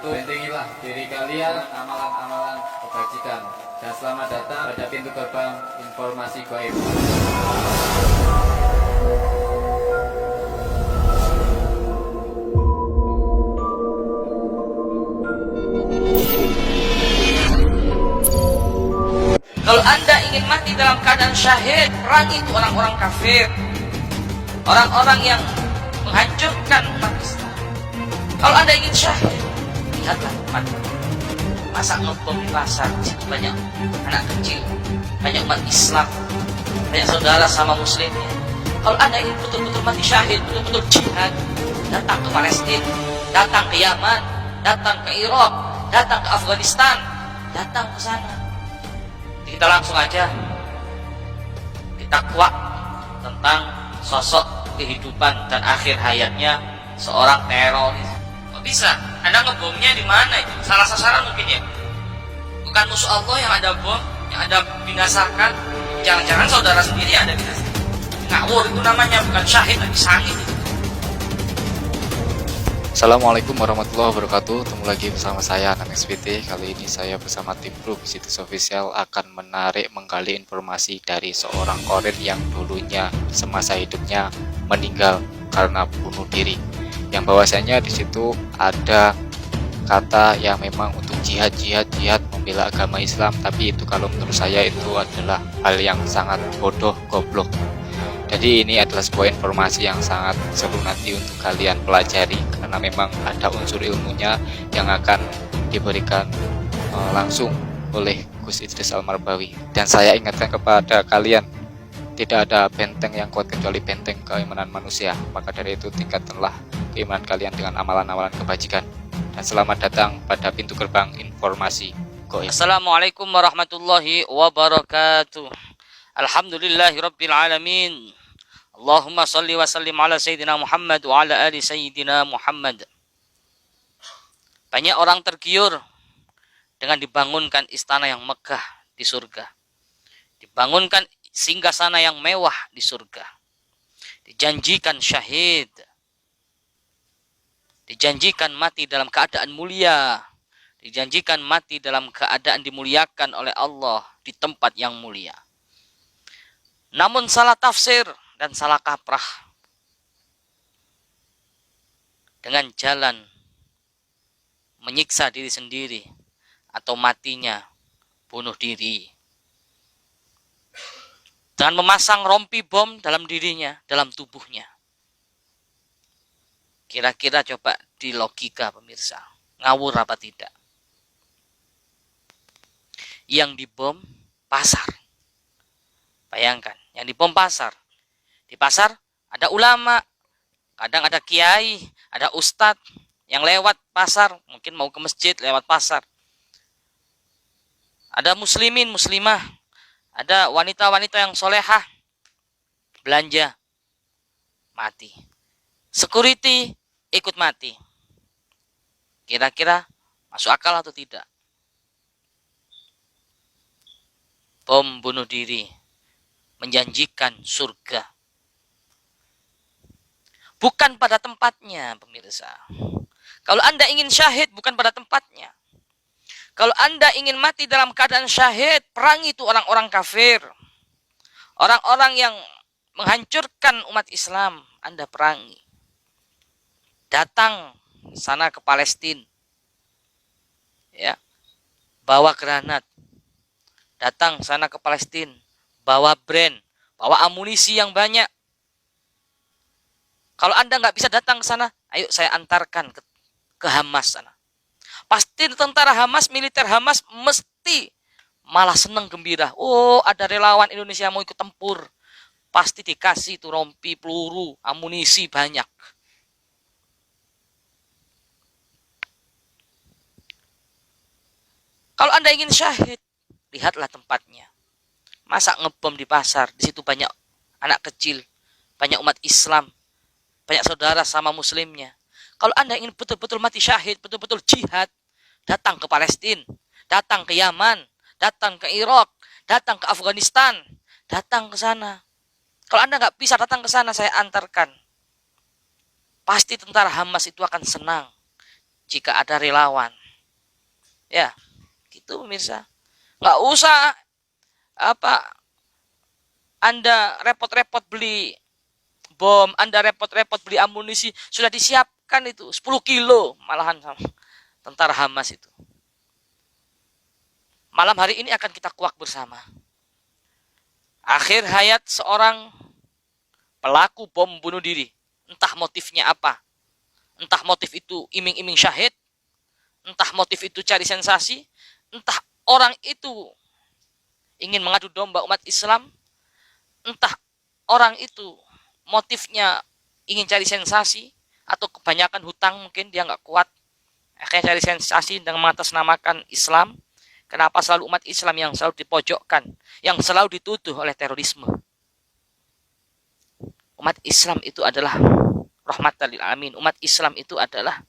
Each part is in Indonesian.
wabarakatuh. Bentengilah diri kalian amalan-amalan kebajikan. Dan selamat datang pada pintu gerbang informasi gaib. Kalau Anda ingin mati dalam keadaan syahid, perangi itu orang-orang kafir, orang-orang yang menghancurkan umat Islam. Kalau Anda ingin syahid, lihatlah tempat. Masa ngebom di pasar, situ banyak anak kecil, banyak umat Islam, banyak saudara sama muslimnya. Kalau Anda ingin betul-betul mati syahid, betul-betul jihad, datang ke Palestina, datang ke Yaman, datang ke Irak, datang ke Afghanistan, datang ke sana. Kita langsung aja ditakwa tentang sosok kehidupan dan akhir hayatnya seorang teroris. Kok bisa? Anda ngebomnya di mana itu? Salah sasaran mungkin ya? Bukan musuh Allah yang ada bom, yang Anda binasakan. Jangan-jangan saudara sendiri ada binasakan. Ngawur itu namanya, bukan syahid, tapi sangit. Assalamualaikum warahmatullahi wabarakatuh. Ketemu lagi bersama saya Anan SPT. Kali ini saya bersama tim Bro Situs Official akan menggali informasi dari seorang korin yang dulunya semasa hidupnya meninggal karena bunuh diri. Yang bahwasanya di situ ada kata yang memang untuk jihad membela agama Islam, tapi itu kalau menurut saya itu adalah hal yang sangat bodoh, goblok. Jadi ini adalah sebuah informasi yang sangat seru nanti untuk kalian pelajari, karena memang ada unsur ilmunya yang akan diberikan langsung oleh Gus Idris Al-Marbawi. Dan saya ingatkan kepada kalian, tidak ada benteng yang kuat kecuali benteng keimanan manusia. Maka dari itu tingkatkanlah keimanan kalian dengan amalan-amalan kebajikan. Dan selamat datang pada pintu gerbang informasi gaib. Assalamualaikum warahmatullahi wabarakatuh. Alhamdulillahirabbil alamin. Allahumma salli wa sallim ala sayyidina Muhammad wa ala ali sayyidina Muhammad. Banyak orang tergiur dengan dibangunkan istana yang megah di surga, dibangunkan singgasana yang mewah di surga, dijanjikan syahid, dijanjikan mati dalam keadaan mulia, dijanjikan mati dalam keadaan dimuliakan oleh Allah di tempat yang mulia. Namun salah tafsir dan salah kaprah dengan jalan menyiksa diri sendiri atau matinya bunuh diri dengan memasang rompi bom dalam dirinya, dalam tubuhnya. Kira-kira coba di logika pemirsa, ngawur apa tidak? Yang dibom pasar. Bayangkan, yang dibom pasar. Di pasar ada ulama, kadang ada kiai, ada ustadz yang lewat pasar, mungkin mau ke masjid lewat pasar. Ada muslimin, muslimah, ada wanita-wanita yang solehah, belanja, mati. Security ikut mati. Kira-kira masuk akal atau tidak? Bom bunuh diri menjanjikan surga. Bukan pada tempatnya, pemirsa. Kalau Anda ingin syahid, bukan pada tempatnya. Kalau Anda ingin mati dalam keadaan syahid, perangi itu orang-orang kafir, orang-orang yang menghancurkan umat Islam, Anda perangi. Datang sana ke Palestina, ya, bawa granat. Datang sana ke Palestina, bawa brand, bawa amunisi yang banyak. Kalau Anda nggak bisa datang ke sana, ayo saya antarkan ke Hamas sana. Pasti tentara Hamas, militer Hamas mesti malah senang gembira. Oh, ada relawan Indonesia mau ikut tempur. Pasti dikasih tuh rompi, peluru, amunisi banyak. Kalau Anda ingin syahid, lihatlah tempatnya. Masa ngebom di pasar, di situ banyak anak kecil, banyak umat Islam, banyak saudara sama muslimnya. Kalau Anda ingin betul-betul mati syahid, betul-betul jihad, datang ke Palestina, datang ke Yaman, datang ke Irak, datang ke Afghanistan, datang ke sana. Kalau Anda nggak bisa datang ke sana, saya antarkan. Pasti tentara Hamas itu akan senang jika ada relawan. Ya, gitu pemirsa. Nggak usah Anda repot-repot beli bom, Anda repot-repot beli amunisi, sudah disiapkan itu 10 kilo malahan sama tentara Hamas itu. Malam hari ini akan kita kuak bersama. Akhir hayat seorang pelaku bom bunuh diri, entah motifnya apa. Entah motif itu iming-iming syahid, entah motif itu cari sensasi, entah orang itu ingin mengadu domba umat Islam, entah orang itu motifnya ingin cari sensasi, atau kebanyakan hutang mungkin dia nggak kuat, akhirnya cari sensasi dengan mengatasnamakan Islam. Kenapa selalu umat Islam yang selalu dipojokkan, yang selalu dituduh oleh terorisme? Umat Islam itu adalah rahmatan lil alamin. Umat Islam itu adalah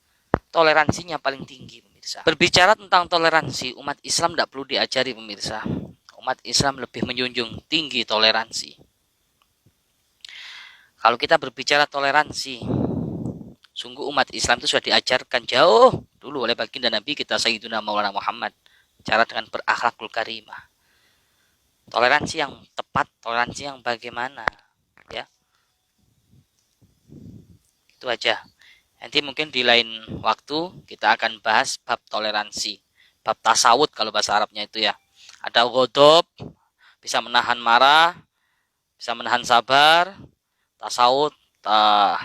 toleransinya paling tinggi, pemirsa. Berbicara tentang toleransi, umat Islam tidak perlu diajari, pemirsa. Umat Islam lebih menjunjung tinggi toleransi. Kalau kita berbicara toleransi, sungguh umat Islam itu sudah diajarkan jauh dulu oleh baginda Nabi kita Sayyiduna Maulana Muhammad, cara dengan berakhlakul karimah. Toleransi yang tepat, toleransi yang bagaimana, ya. Itu aja. Nanti mungkin di lain waktu kita akan bahas bab toleransi, bab tasawuf kalau bahasa Arabnya itu ya. Ada ghadab, bisa menahan marah, bisa menahan sabar. Tasawuf,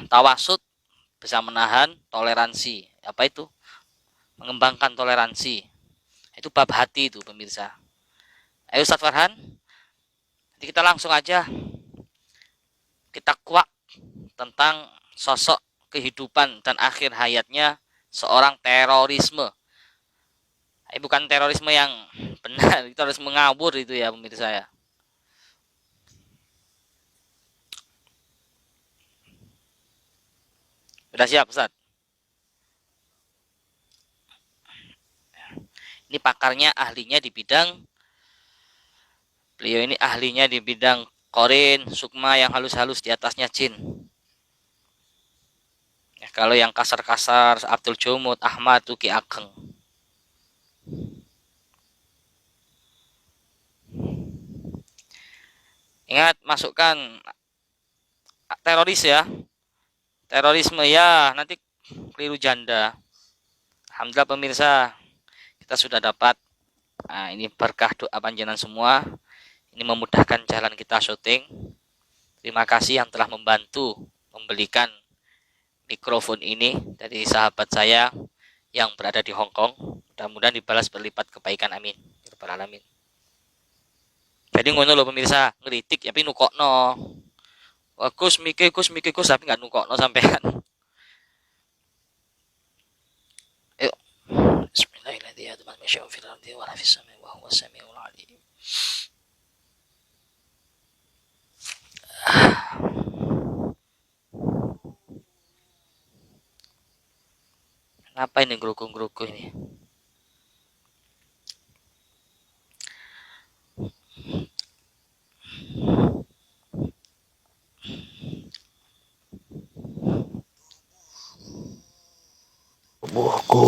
tawasud, bisa menahan toleransi. Apa itu? Mengembangkan toleransi. Itu bab hati itu, pemirsa. Ayo Ustaz Farhan, nanti kita langsung aja kita kuak tentang sosok kehidupan dan akhir hayatnya seorang terorisme. Bukan terorisme yang benar, itu harus mengawur itu ya pemirsa ya. Sudah siap Ustaz? Ini pakarnya, ahlinya di bidang, beliau ini ahlinya di bidang korin, sukma yang halus-halus, di atasnya jin. Ya, kalau yang kasar-kasar, Abdul Jumud, Ahmad, Tuki Ageng. Ingat, masukkan teroris ya. Terorisme ya, nanti keliru janda. Alhamdulillah pemirsa, kita sudah dapat. Nah, ini berkah doa panjenengan semua. Ini memudahkan jalan kita syuting. Terima kasih yang telah membantu membelikan mikrofon ini dari sahabat saya yang berada di Hong Kong. Mudah-mudahan dibalas berlipat kebaikan, amin. Alamin. Jadi ngono loh pemirsa, ngeritik tapi nukokno. Wah, Gus mikir tapi nggak nukokno sampean. Yuk. Bismillahirrahmanirrahim. Kenapa ini geruku-geruku ini? Tubuhku.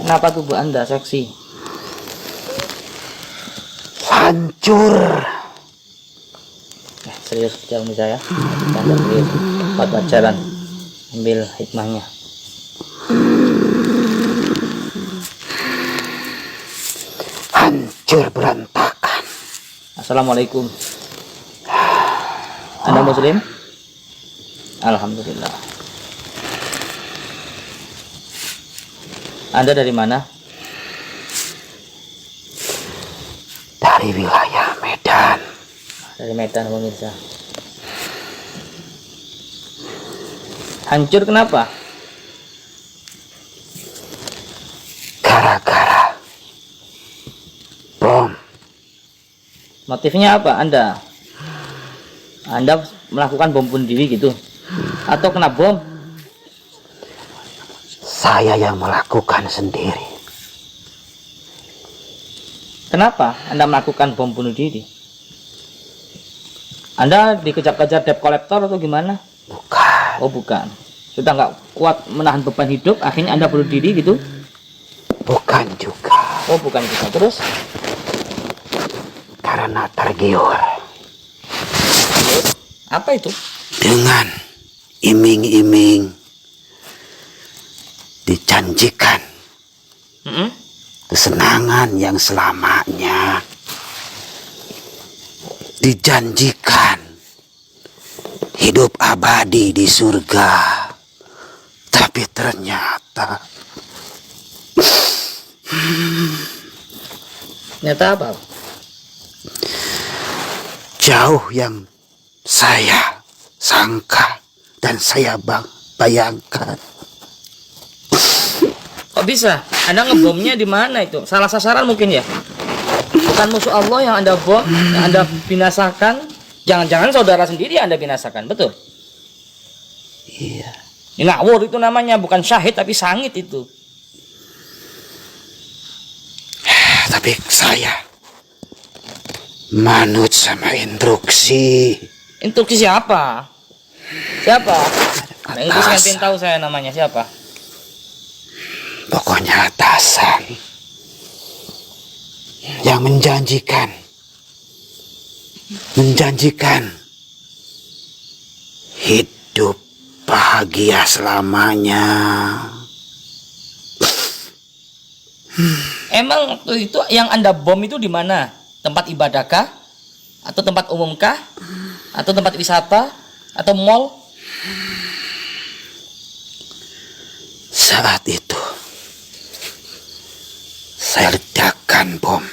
Kenapa tubuh Anda seksi? Hancur. Serius jangan saya. Anda serius. Buat pelajaran. Ambil hikmahnya. Hancur berantakan. Assalamualaikum. Anda Muslim? Alhamdulillah. Anda dari mana? Dari wilayah Medan. Dari Medan pemirsa. Hancur kenapa? Gara-gara bom. Motifnya apa Anda? Anda melakukan bom bunuh diri gitu? Atau kena bom? Saya yang melakukan sendiri. Kenapa Anda melakukan bom bunuh diri? Anda dikejar-kejar debt collector atau gimana? Bukan. Oh bukan. Sudah nggak kuat menahan beban hidup, akhirnya Anda bunuh diri gitu? Bukan juga. Oh, bukan juga. Terus? Karena tergiur Apa itu? dengan iming-iming dijanjikan kesenangan yang selamanya, dijanjikan hidup abadi di surga, tapi ternyata Apa? jauh yang saya sangka dan saya bayangkan. Kok bisa? Anda ngebomnya di mana itu? Salah sasaran mungkin ya? Bukan musuh Allah yang Anda bom, yang Anda binasakan. Jangan-jangan saudara sendiri yang Anda binasakan, betul? Iya. Ini ngawur itu namanya, bukan syahid tapi sangit itu. Tapi saya manut sama instruksi. Instruksi siapa? Siapa? Nah, itu saya Atasan. pengen tahu saya namanya siapa. Pokoknya atasan yang menjanjikan hidup bahagia selamanya. Emang waktu itu yang Anda bom itu di mana? Tempat ibadahkah? Atau tempat umumkah? Atau tempat wisata? Atau mall? Saat itu saya ledakan bom.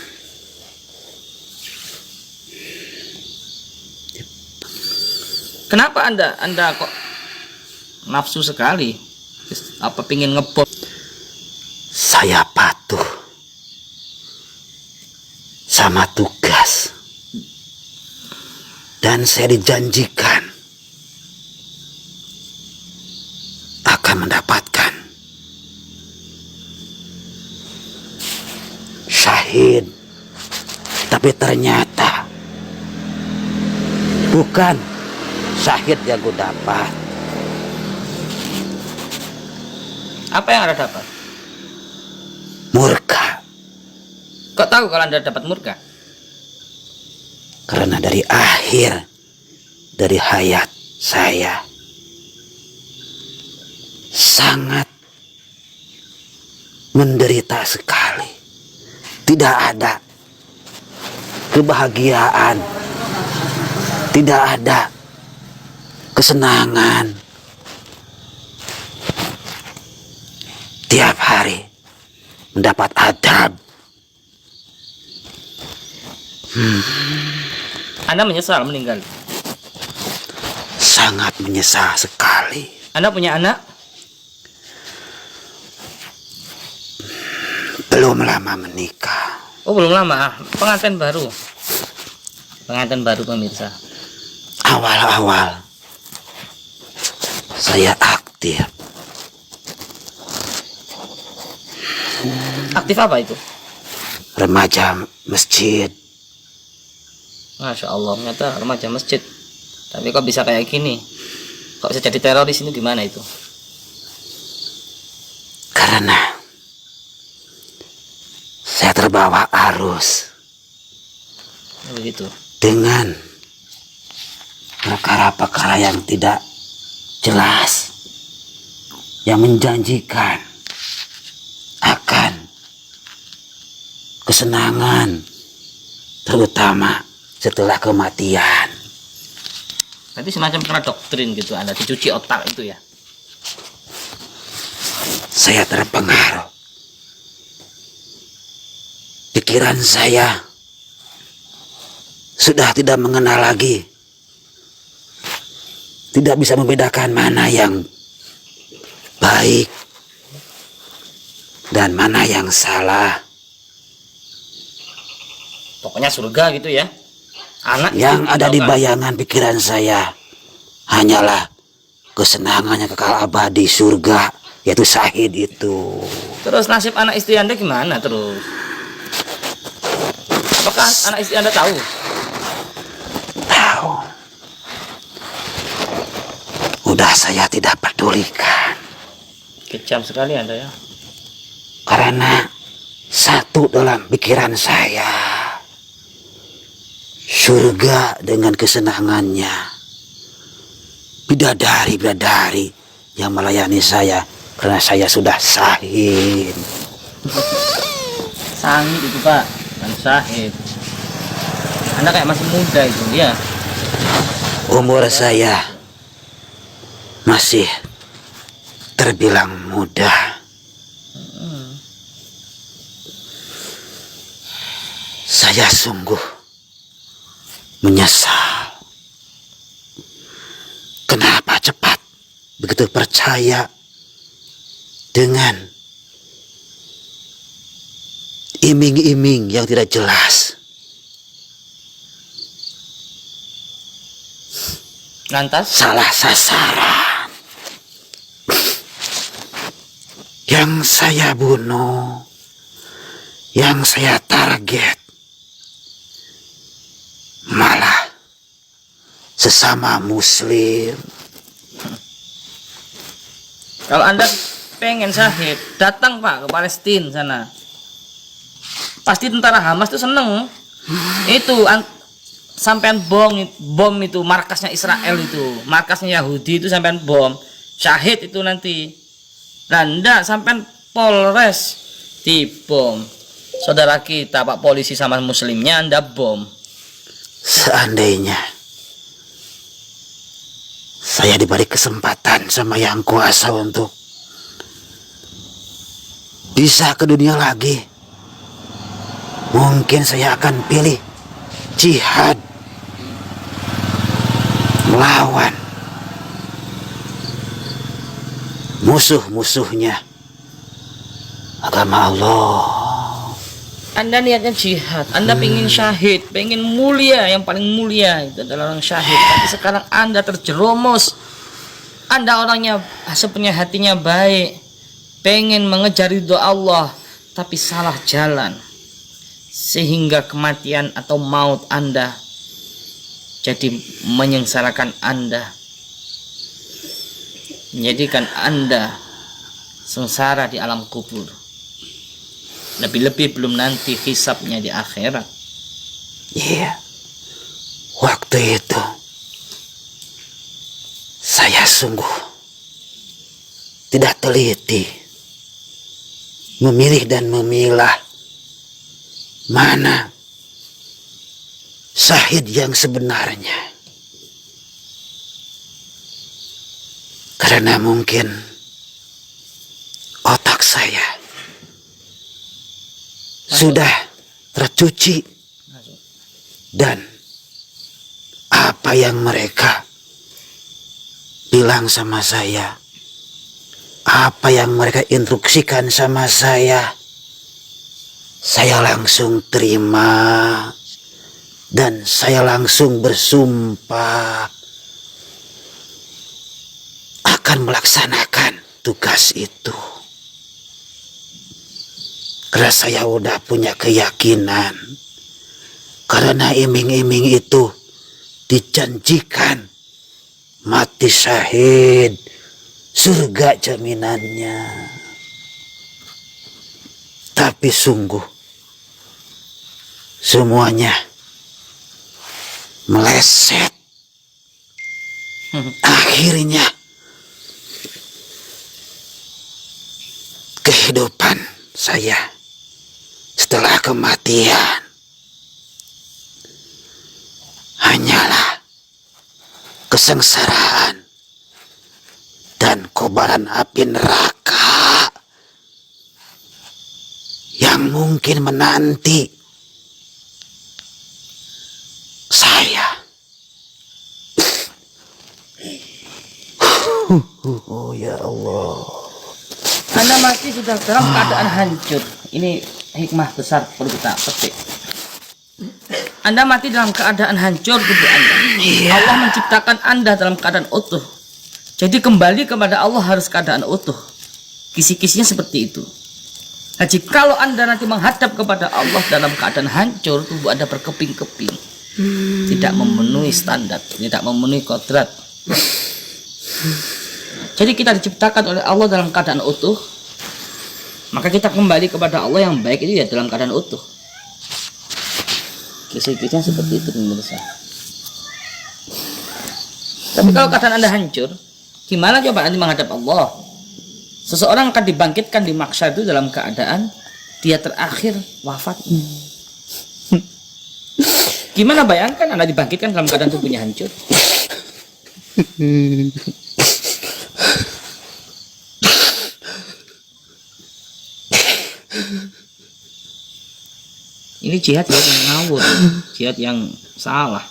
Kenapa Anda kok nafsu sekali? Apa pingin ngebom? Saya patuh sama tugas dan saya dijanjikan akan mendapatkan syahid, tapi ternyata bukan syahid yang gue dapat. Apa yang Anda dapat? Murka. Kok tahu kalau Anda dapat murka? Karena dari akhir dari hayat saya sangat menderita sekali. Tidak ada kebahagiaan, tidak ada kesenangan. Tiap hari mendapat adab. Anda menyesal meninggal? Sangat menyesal sekali. Anda punya anak? Belum lama menikah. Oh, belum lama. Pengantin baru. Pengantin baru pemirsa. Awal-awal saya aktif. Aktif apa itu? Remaja masjid. Masya Allah, ternyata remaja masjid. Tapi kok bisa kayak gini? Kok bisa jadi teroris ini gimana itu? Karena saya terbawa arus Begitu. dengan perkara-perkara yang tidak jelas, yang menjanjikan akan kesenangan, terutama setelah kematian. Berarti semacam kena doktrin gitu, Anda dicuci otak itu ya? Saya terpengaruh. Pikiran saya sudah tidak mengenal lagi. Tidak bisa membedakan mana yang baik dan mana yang salah. Pokoknya surga gitu ya? Anak Yang itu ada di didoakan. bayangan pikiran saya hanyalah kesenangan yang kekal abadi surga, yaitu syahid itu. Terus nasib anak istri Anda gimana terus? Apakah anak istri Anda tahu? Tahu. sudah saya tidak pedulikan. Kejam sekali Anda ya. Karena satu dalam pikiran saya, surga dengan kesenangannya, bidadari-bidadari yang melayani saya karena saya sudah syahid. Sangit itu Pak, dan syahid. Anda kayak masih muda itu ya. Umur saya masih terbilang muda. Saya sungguh menyesal. Kenapa cepat begitu percaya dengan iming-iming yang tidak jelas. Lantas Salah sasaran. Yang saya bunuh, yang saya target, malah sesama muslim. kalau Anda pengen syahid, datang Pak ke Palestina sana. Pasti tentara Hamas itu seneng. Itu sampean bom itu markasnya Israel itu, markasnya Yahudi itu sampean bom. Syahid itu nanti. Nah, ndak sampean Polres dibom. Saudara kita Pak polisi sama muslimnya Anda bom. Seandainya saya diberi kesempatan sama Yang Kuasa untuk bisa ke dunia lagi, mungkin saya akan pilih jihad melawan musuh-musuhnya agama Allah. Anda niatnya jihad, Anda pengen syahid, pengen mulia, yang paling mulia itu adalah orang syahid. Tapi sekarang Anda terjerumus, Anda orangnya sebenarnya hatinya baik, pengen mengejar ridho Allah, tapi salah jalan, sehingga kematian atau maut Anda jadi menyengsarakan Anda, menjadikan Anda sengsara di alam kubur. Lebih-lebih belum nanti hisabnya di akhirat. Iya, waktu itu saya sungguh tidak teliti memilih dan memilah mana syahid yang sebenarnya. Karena mungkin otak saya sudah tercuci dan apa yang mereka bilang sama saya, apa yang mereka instruksikan sama saya langsung terima dan saya langsung bersumpah akan melaksanakan tugas itu. Karena saya udah punya keyakinan, karena iming-iming itu dijanjikan mati syahid, surga jaminannya. Tapi sungguh semuanya meleset. Akhirnya kehidupan saya setelah kematian hanyalah kesengsaraan dan kobaran api neraka yang mungkin menanti saya. Oh ya Allah. Anda mati sudah dalam keadaan hancur. Ini hikmah besar perlu kita petik. Anda mati dalam keadaan hancur tubuh Anda. Allah menciptakan Anda dalam keadaan utuh. Jadi kembali kepada Allah harus keadaan utuh. Kisi-kisinya seperti itu. Nah, jikalau Anda nanti menghadap kepada Allah dalam keadaan hancur, tubuh Anda berkeping-keping, tidak memenuhi standar, tidak memenuhi kodrat, Jadi kita diciptakan oleh Allah dalam keadaan utuh, maka kita kembali kepada Allah yang baik itu ya dalam keadaan utuh. Kisah-kisah seperti itu pemirsa. Tapi kalau keadaan Anda hancur, gimana coba nanti menghadap Allah? Seseorang akan dibangkitkan di mahsyar itu dalam keadaan dia terakhir wafat. Gimana bayangkan Anda dibangkitkan dalam keadaan tubuhnya hancur? Ini jihad yang ngawur, jihad yang salah.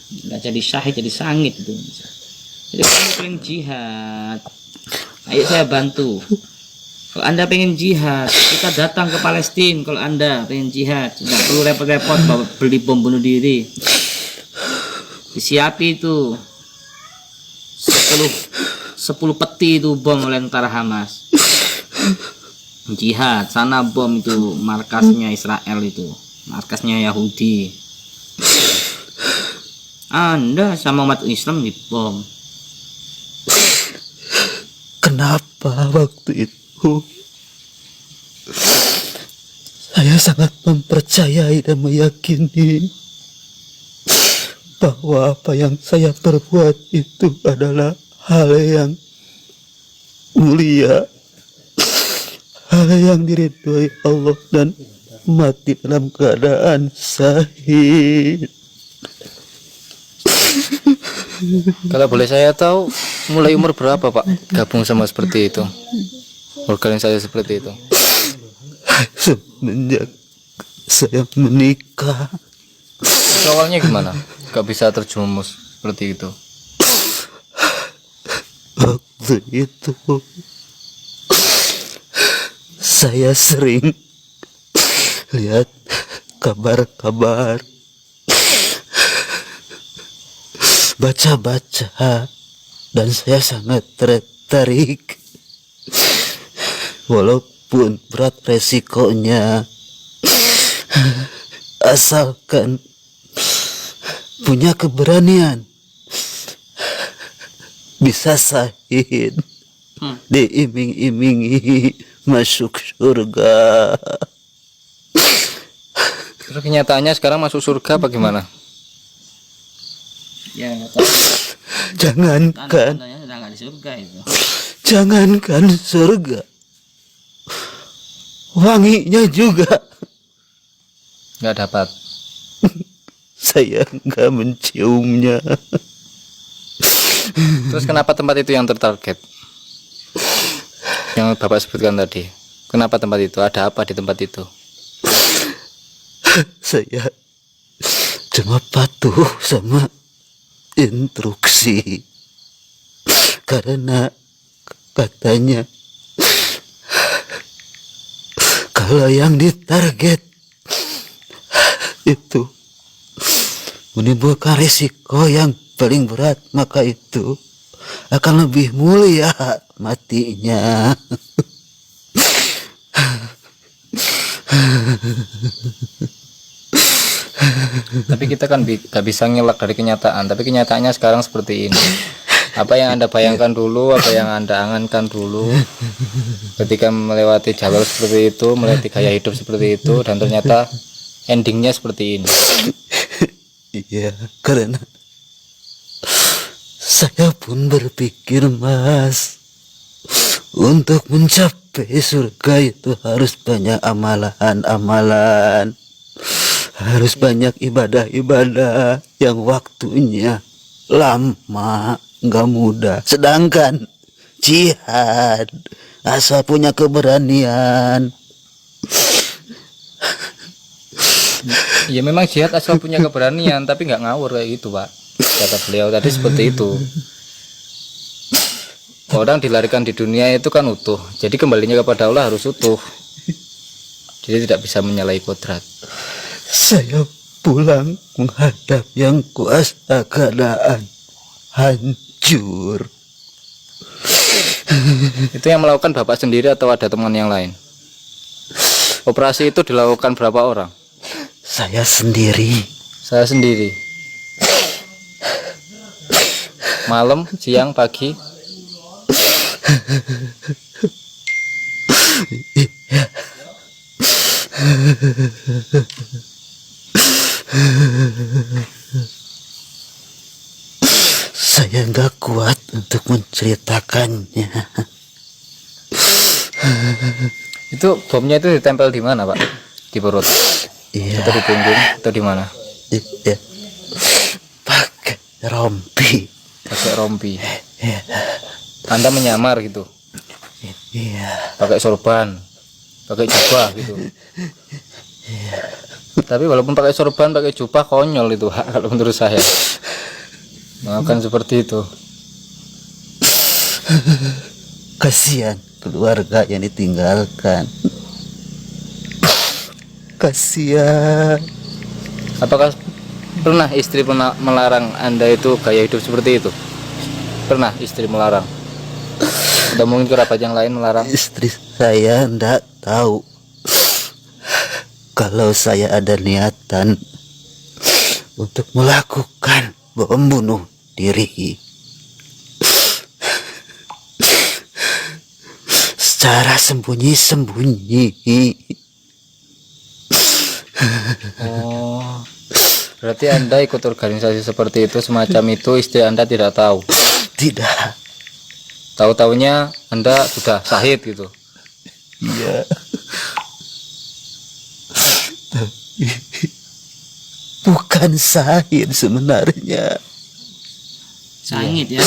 Nggak jadi syahid, jadi sangit itu. Jadi kamu pengen jihad, ayo saya bantu. Kalau Anda pengen jihad, kita datang ke Palestina. Kalau Anda pengen jihad, nggak perlu repot-repot beli bom bunuh diri. Disiapi itu 10 peti itu bom oleh tentara Hamas. Jihad, sana bom itu markasnya Israel, itu markasnya Yahudi. Anda sama umat Islam dibom. Kenapa waktu itu saya sangat mempercayai dan meyakini bahwa apa yang saya perbuat itu adalah hal yang mulia, hal yang diridhoi Allah, dan mati dalam keadaan syahid. Kalau boleh saya tahu, mulai umur berapa Pak gabung sama seperti itu, organisasi seperti itu? Semenjak saya menikah. Itu awalnya gimana? Gak bisa terjerumus seperti itu? Waktu itu saya sering lihat kabar-kabar, baca-baca, dan saya sangat tertarik. Walaupun berat resikonya, asalkan punya keberanian, bisa syahid, diiming-imingi masuk surga. Terus kenyataannya sekarang masuk surga apa gimana? Ya nggak tahu. Jangankan Tandanya sudah nggak di surga itu. Jangankan surga, wanginya juga Nggak dapat. saya nggak menciumnya. Terus kenapa tempat itu yang tertarget? Yang Bapak sebutkan tadi. Kenapa tempat itu? Ada apa di tempat itu? Saya cuma patuh sama instruksi, karena katanya kalau yang ditarget itu menimbulkan risiko yang paling berat, maka itu akan lebih mulia matinya. Tapi kita kan gak bisa ngelak dari kenyataan. Tapi kenyataannya sekarang seperti ini. Apa yang Anda bayangkan dulu, apa yang Anda angankan dulu ketika melewati jalur seperti itu, melewati gaya hidup seperti itu, dan ternyata endingnya seperti ini. Iya, karena saya pun berpikir, Mas, untuk mencapai surga itu harus banyak amalan-amalan, harus banyak ibadah-ibadah yang waktunya lama, nggak mudah. Sedangkan jihad asal punya keberanian. Ya memang jihad asal punya keberanian, tapi nggak ngawur kayak gitu Pak. Kata beliau tadi seperti itu. Orang dilarikan di dunia itu kan utuh, jadi kembalinya kepada Allah harus utuh. Jadi tidak bisa menyalahi kodrat. Saya pulang menghadap yang kuasa keadaan hancur. Itu yang melakukan Bapak sendiri atau ada teman yang lain? Operasi itu dilakukan berapa orang? Saya sendiri. Saya sendiri. Malam, siang, pagi. Saya nggak kuat untuk menceritakannya. Itu bomnya itu ditempel di mana, Pak? Di perut? Iya, Atau di punggung? Atau di mana? iya. Pakai rompi. Pakai rompi. Iya, Anda menyamar gitu. iya. Pakai sorban, pakai jubah gitu. Tapi walaupun pakai sorban, pakai jubah konyol itu, Pak, kalau menurut saya. Akan seperti itu. Kasihan keluarga yang ditinggalkan. Kasihan. Apakah pernah istri melarang Anda itu gaya hidup seperti itu? Pernah istri melarang? Atau mungkin kerabat yang lain melarang? Istri saya ndak tahu kalau saya ada niatan untuk melakukan bom bunuh diri secara sembunyi-sembunyi. Oh, berarti Anda ikut organisasi seperti itu, semacam itu, istri Anda tidak tahu. Tidak. Tahu-taunya Anda sudah syahid gitu. Iya. Tapi bukan syahid sebenarnya. Sangit ya.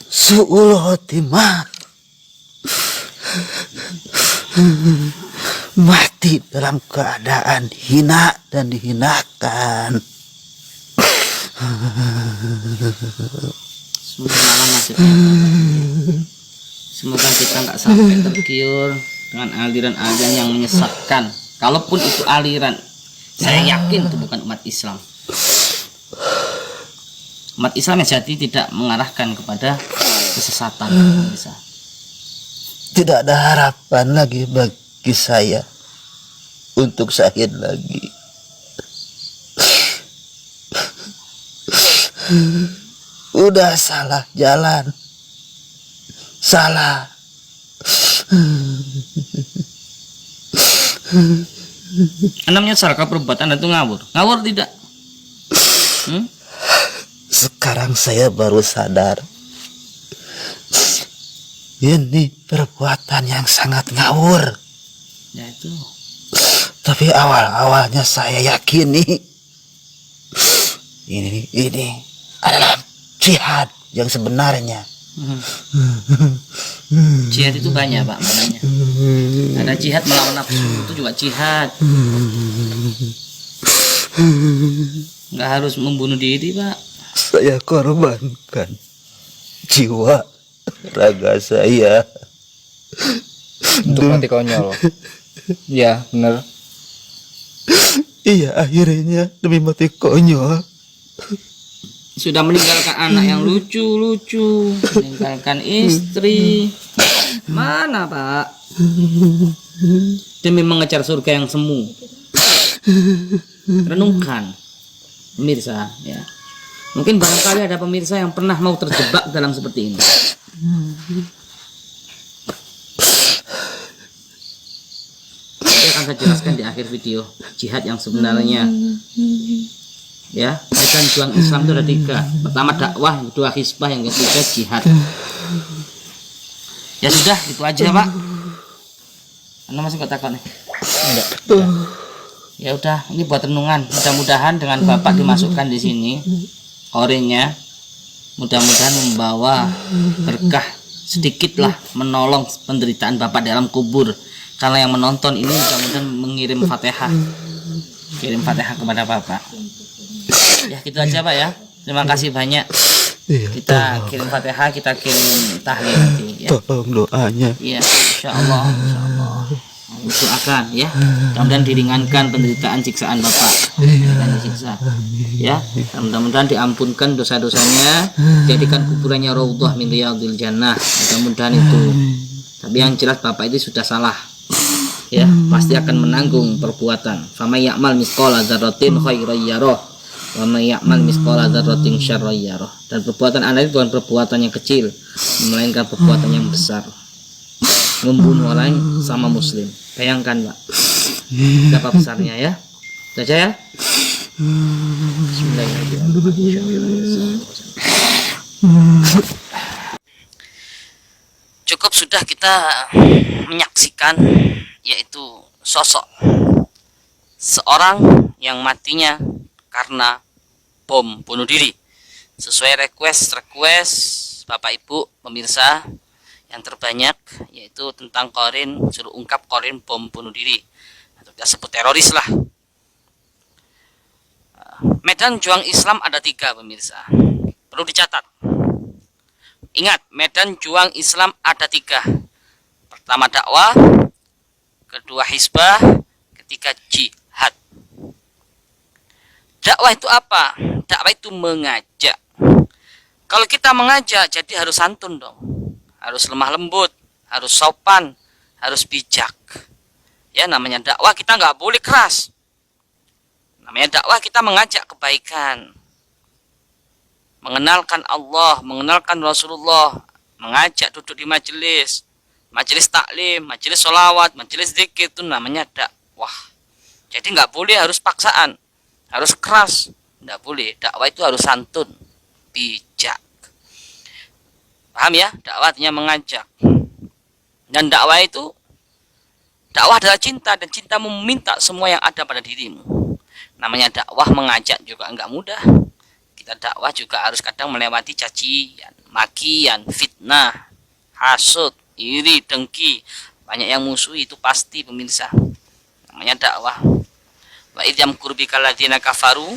Su'ul khotimah. Mati dalam keadaan hina dan dihinakan. Semoga Allah nasibnya. Semoga kita nggak sampai tergiur dengan aliran-aliran yang menyesatkan. Kalaupun itu aliran, saya yakin itu bukan umat Islam. Umat Islam yang jadi tidak mengarahkan kepada kesesatan. Bisa. Tidak ada harapan lagi bagi saya untuk syahid lagi. Udah salah jalan. Salah. Anda menyesal kalau perbuatan Anda itu ngawur. Ngawur tidak? Sekarang saya baru sadar. Ini perbuatan yang sangat ngawur. Ya itu. Tapi awal-awalnya saya yakini ini adalah jihad yang sebenarnya. Jihad itu banyak, Pak, maknanya. Ada jihad melawan nafsu, itu juga jihad. Nggak harus membunuh diri, Pak. Saya korbankan jiwa raga saya Untuk mati konyol. Iya, benar. Iya, akhirnya demi mati konyol. Sudah meninggalkan anak yang lucu-lucu, meninggalkan istri. Mana, Pak? Demi mengejar surga yang semu. Renungkan, pemirsa, ya. Mungkin barangkali ada pemirsa yang pernah mau terjebak dalam seperti ini. Nanti akan saya jelaskan di akhir video jihad yang sebenarnya. Ya, medan juang Islam itu ada 3. Pertama dakwah, yang kedua hizbah, yang ketiga jihad. Ya sudah, itu aja, Pak. Anda masih kok takut nih? Enggak. Ya udah, ini buat renungan. Mudah-mudahan dengan Bapak dimasukkan di sini orangnya, mudah-mudahan membawa berkah sedikitlah, menolong penderitaan Bapak dalam kubur. Karena yang menonton ini mudah-mudahan mengirim Fatihah, kirim Fatihah kepada Bapak. Ya gitu aja, Pak, ya. Terima kasih banyak. Kita kirim Fatihah, kita kirim tahlil nanti, ya. Tolong doanya. Iya, insyaallah, insyaallah. Doakan, ya. Mudah-mudahan diringankan penderitaan siksaan Bapak. Dan disiksa, ya. Mudah-mudahan diampunkan dosa-dosanya, jadikan kuburannya raudhah min riyadhil jannah. Mudah-mudahan itu. Tapi yang jelas Bapak itu sudah salah. Ya, pasti akan menanggung perbuatan. Fama ya'mal misqala dzarratin khairan yarah Wa may ya'mal mithqala dzarratin syarran yarah. Dan perbuatan Anda itu bukan perbuatan yang kecil, melainkan perbuatan yang besar. Membunuh orang sama muslim. Bayangkan, Pak. Berapa besarnya ya? Baca ya. Bismillahirrahmanirrahim. Cukup sudah kita menyaksikan yaitu sosok seorang yang matinya karena bom bunuh diri. Sesuai request Bapak Ibu pemirsa yang terbanyak, yaitu tentang Qorin, suruh ungkap Qorin bom bunuh diri, atau kita sebut teroris lah. Medan juang Islam ada 3 pemirsa, perlu dicatat. Ingat, medan juang Islam ada 3. Pertama dakwah, kedua hizbah, ketiga jihad. Dakwah itu apa? Dakwah itu mengajak. Kalau kita mengajak, jadi harus santun dong. Harus lemah lembut, harus sopan, harus bijak. Ya, namanya dakwah kita nggak boleh keras. Namanya dakwah kita mengajak kebaikan. Mengenalkan Allah, mengenalkan Rasulullah, mengajak duduk di majelis taklim, majelis sholawat, majelis zikir, itu namanya dakwah. Jadi nggak boleh harus paksaan, harus keras, nggak boleh. Dakwah itu harus santun, bijak. Paham ya? Dakwah artinya mengajak. Dan dakwah adalah cinta, dan cinta meminta semua yang ada pada dirimu. Namanya dakwah mengajak juga enggak mudah. Kita dakwah juga harus kadang melewati cacian, makian, fitnah, hasud, iri, dengki. Banyak yang musuhi, itu pasti pemirsa. Namanya dakwah. Wa idh yamkuru bikal ladzina kafaru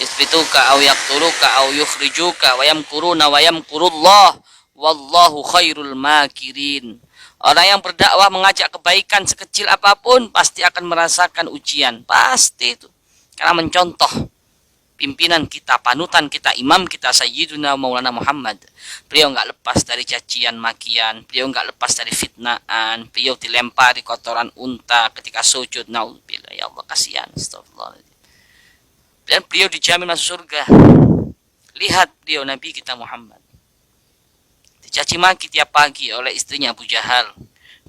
yusbituka aw yaqtuluka aw yukhrijuka wa yamkuruna wa yamkurullah wallahu khairul makirin. Orang yang berdakwah mengajak kebaikan sekecil apapun pasti akan merasakan ujian. Pasti itu. Karena mencontoh pimpinan kita, panutan kita, imam kita, Sayyiduna Maulana Muhammad. Beliau nggak lepas dari cacian makian, beliau nggak lepas dari fitnaan, beliau dilempari kotoran unta ketika sujud. Naudzubillah, ya Allah, kasihan. Astagfirullahaladzim. Dan beliau dijamin masuk surga. Lihat beliau, Nabi kita Muhammad, dicaci maki tiap pagi oleh istrinya Abu Jahal,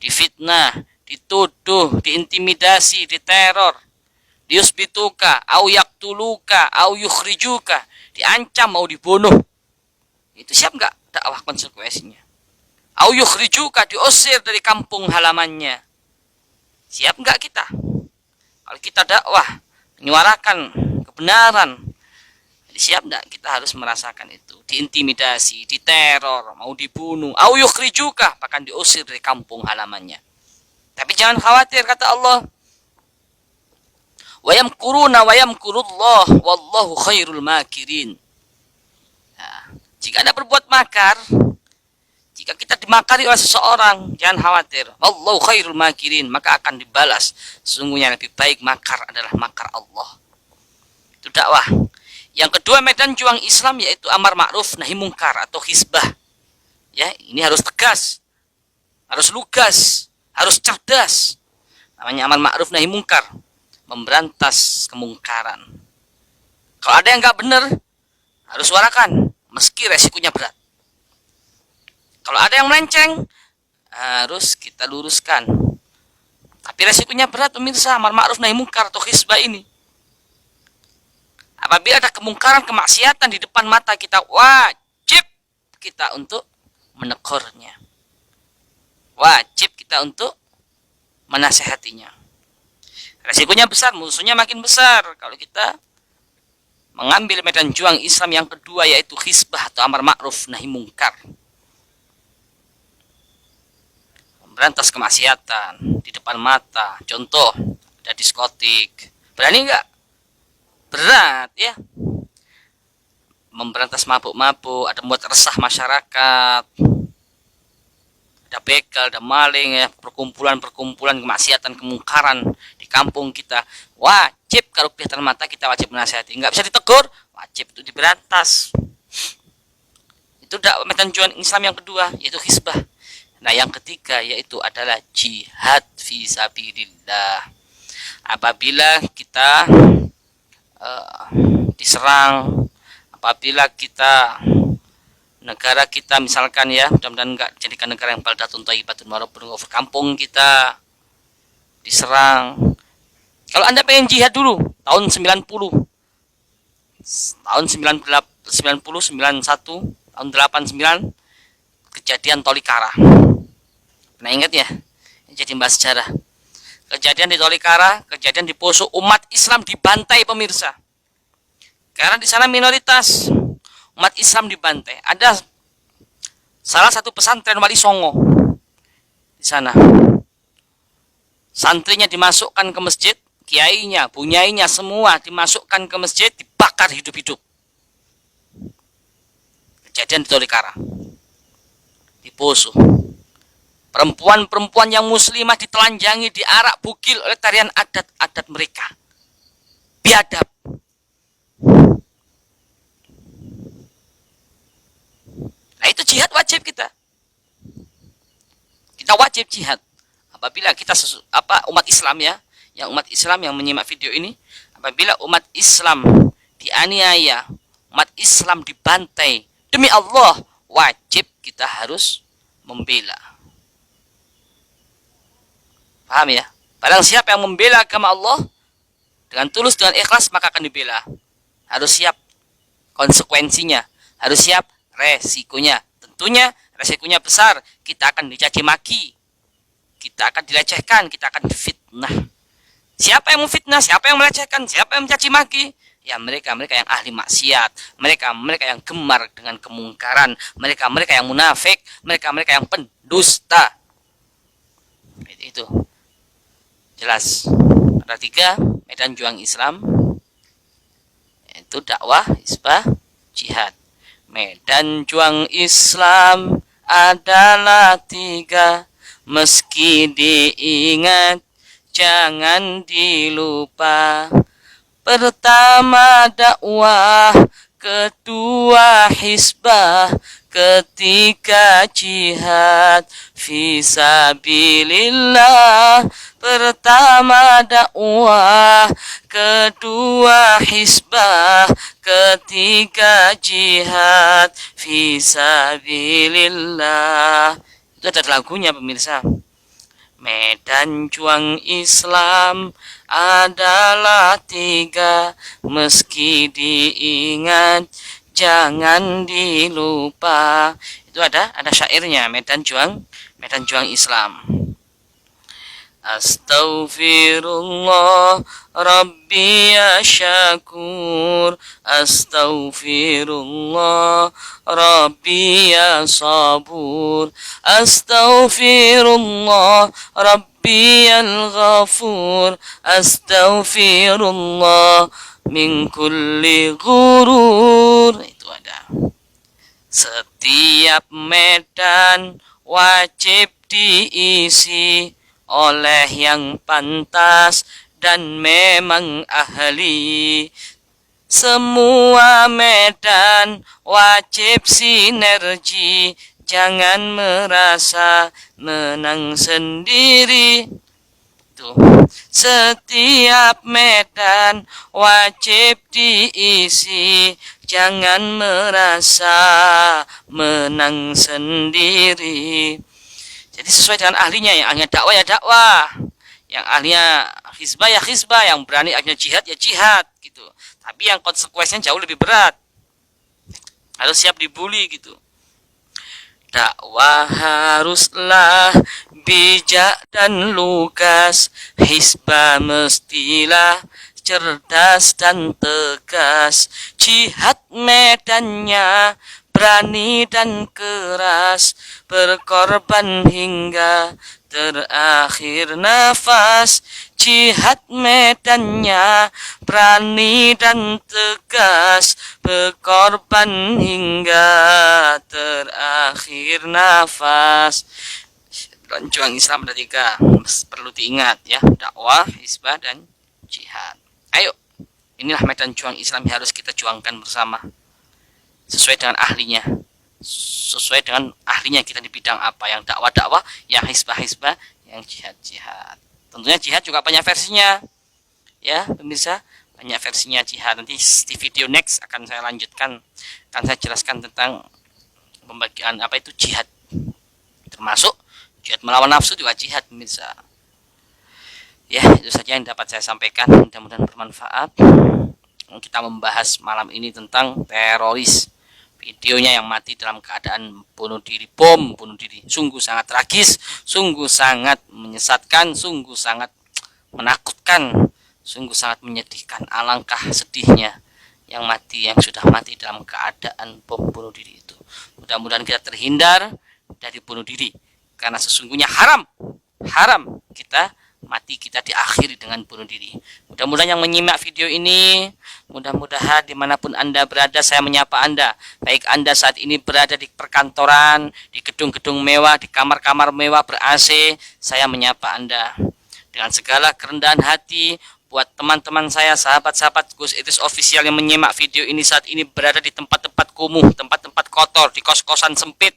difitnah, dituduh, diintimidasi, diteror, diusbituka, au yaktuluka, au yukhrijuka, diancam mau dibunuh. Itu siap nggak dakwah konsekuensinya? Au yukhrijuka, diusir dari kampung halamannya. Siap nggak kita? Kalau kita dakwah, menyuarakan kebenaran, siap nggak kita harus merasakan itu? Diintimidasi, diteror, mau dibunuh, au yukhrijuka, bahkan diusir dari kampung halamannya. Tapi jangan khawatir, kata Allah, wa yamkuruna wa yamkurullah wallahu khairul makirin. Nah, jika Anda berbuat makar, jika kita dimakari oleh seseorang, jangan khawatir, wallahu khairul makirin, maka akan dibalas. Sesungguhnya lebih baik makar adalah makar Allah. Itu dakwah. Yang kedua, medan juang Islam yaitu amar ma'ruf nahi mungkar atau hizbah. Ya, ini harus tegas, harus lugas, harus cerdas. Namanya amar ma'ruf nahi mungkar, memberantas kemungkaran. Kalau ada yang nggak benar, harus suarakan, meski resikonya berat. Kalau ada yang melenceng, harus kita luruskan. Tapi resikonya berat pemirsa, amar ma'ruf nahi mungkar atau hizbah ini. Apabila ada kemungkaran, kemaksiatan di depan mata kita, wajib kita untuk menegurnya. Wajib kita untuk menasehatinya. Resikonya besar, musuhnya makin besar kalau kita mengambil medan juang Islam yang kedua yaitu hizbah atau amar ma'ruf nahi mungkar. Memberantas kemaksiatan di depan mata. Contoh, ada diskotik. Berani nggak? Berat ya. Memberantas mabuk-mabuk, ada membuat resah masyarakat. Ada begal, ada maling ya, perkumpulan-perkumpulan kemaksiatan, kemungkaran di kampung kita. Wajib kalau kelihatan mata kita wajib menasihati. Nggak bisa ditegur, wajib itu diberantas. Itu medan juang Islam yang kedua yaitu hizbah. Nah, yang ketiga yaitu adalah jihad fi sabilillah. Apabila kita diserang, apabila negara kita misalkan ya, mudah-mudahan nggak jadikan negara yang baldatun thayyibatun warabun ghafur, kampung kita diserang. Kalau Anda pengen jihad dulu tahun 90, tahun 91, tahun 89, kejadian Tolikara. Pernah ingat ya? Jadi bahas sejarah. Kejadian di Tolikara, kejadian di Poso, umat Islam dibantai pemirsa. Karena di sana minoritas, umat Islam dibantai. Ada salah satu pesantren Wali Songo di sana. Santrinya dimasukkan ke masjid, kiainya, bunyainya semua dimasukkan ke masjid, dibakar hidup-hidup. Kejadian di Tolikara, di Poso. Perempuan-perempuan yang muslimah ditelanjangi, diarak bugil oleh tarian adat-adat mereka. Biadab. Nah itu jihad wajib kita. Kita wajib jihad. Apabila kita umat Islam ya, yang umat Islam yang menyimak video ini, apabila umat Islam dianiaya, umat Islam dibantai, demi Allah wajib kita harus membela. Paham ya? Barang siapa yang membela agama Allah dengan tulus, dengan ikhlas, maka akan dibela. Harus siap konsekuensinya, harus siap resikonya. Tentunya resikonya besar, kita akan dicaci maki, kita akan dilecehkan, kita akan difitnah. Siapa yang memfitnah, siapa yang melecehkan, siapa yang mencaci maki? Ya mereka yang ahli maksiat, mereka yang gemar dengan kemungkaran, mereka yang munafik, mereka yang pendusta. Itu jelas. Ada 3 medan juang Islam, yaitu dakwah, hizbah, jihad. Medan juang Islam adalah 3, meski diingat jangan dilupa. Pertama dakwah, kedua hizbah, ketiga jihad fisabilillah. Pertama dakwah, kedua hizbah, ketiga jihad fisabilillah. Itu ada lagunya pemirsa. Medan juang Islam adalah 3, meski diingat jangan dilupa. Itu ada syairnya, medan juang Islam. Astaghfirullah Rabbi ya syakur, astaghfirullah Rabbi ya sabur, astaghfirullah Rabbi al-ghafur, astaghfirullah min kulli ghurur. Itu ada. Setiap medan wajib diisi oleh yang pantas dan memang ahli. Semua medan wajib sinergi, jangan merasa menang sendiri. Tuh. Setiap medan wajib diisi, jangan merasa menang sendiri. Jadi sesuai dengan ahlinya, yang ahlinya dakwah ya dakwah, yang ahlinya hizbah ya hizbah, yang berani ahlinya jihad ya jihad gitu. Tapi yang konsekuensinya jauh lebih berat, harus siap dibully gitu. Dakwah haruslah bijak dan lugas, hizbah mestilah cerdas dan tegas. Jihad medannya berani dan keras, berkorban hingga terakhir nafas. Jihad medannya berani dan tegas, berkorban hingga terakhir nafas. Dan juang Islam ada 3, perlu diingat ya, dakwah, hizbah, dan jihad. Ayo, inilah medan juang Islam yang harus kita juangkan bersama, sesuai dengan ahlinya, sesuai dengan ahlinya kita di bidang apa, yang dakwah-dakwah, yang hizbah-hizbah, yang jihad-jihad. Tentunya jihad juga banyak versinya ya pemirsa, banyak versinya jihad. Nanti di video next akan saya lanjutkan, akan saya jelaskan tentang pembagian apa itu jihad, termasuk jihad melawan nafsu juga jihad pemirsa. Ya, itu saja yang dapat saya sampaikan, mudah-mudahan bermanfaat. Kita membahas malam ini tentang teroris, videonya yang mati dalam keadaan bunuh diri, bom bunuh diri. Sungguh sangat tragis, sungguh sangat menyesatkan, sungguh sangat menakutkan, sungguh sangat menyedihkan. Alangkah sedihnya yang mati, yang sudah mati dalam keadaan bom bunuh diri itu. Mudah-mudahan kita terhindar dari bunuh diri, karena sesungguhnya haram kita mati kita diakhiri dengan bunuh diri. Mudah-mudahan yang menyimak video ini, mudah-mudahan dimanapun Anda berada, saya menyapa Anda. Baik Anda saat ini berada di perkantoran, di gedung-gedung mewah, di kamar-kamar mewah ber-AC, saya menyapa Anda dengan segala kerendahan hati. Buat teman-teman saya, sahabat-sahabat Gus Idris Official yang menyimak video ini saat ini berada di tempat-tempat kumuh, tempat-tempat kotor, di kos-kosan sempit,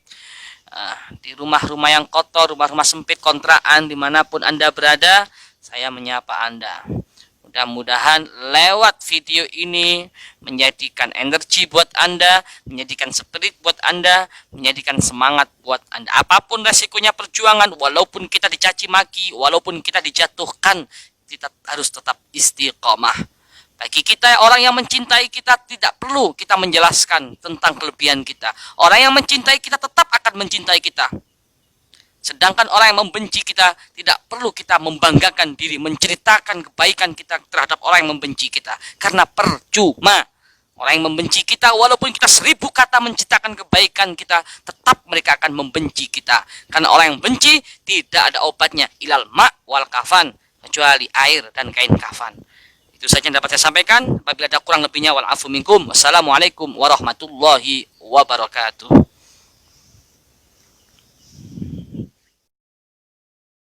di rumah-rumah yang kotor, rumah-rumah sempit, kontrakan, dimanapun Anda berada, saya menyapa Anda. Mudah-mudahan lewat video ini menjadikan energi buat Anda, menjadikan spirit buat Anda, menjadikan semangat buat Anda. Apapun resikonya perjuangan, walaupun kita dicaci maki, walaupun kita dijatuhkan, kita harus tetap istiqomah. Bagi kita, orang yang mencintai kita, tidak perlu kita menjelaskan tentang kelebihan kita. Orang yang mencintai kita tetap akan mencintai kita. Sedangkan orang yang membenci kita, tidak perlu kita membanggakan diri, menceritakan kebaikan kita terhadap orang yang membenci kita. Karena percuma. Orang yang membenci kita, walaupun kita 1000 kata menceritakan kebaikan kita, tetap mereka akan membenci kita. Karena orang yang benci, tidak ada obatnya. Ilal ma' wal kafan. Kecuali air dan kain kafan. Itu saja yang dapat saya sampaikan. Apabila ada kurang lebihnya, wal afu minkum. Wassalamualaikum warahmatullahi wabarakatuh.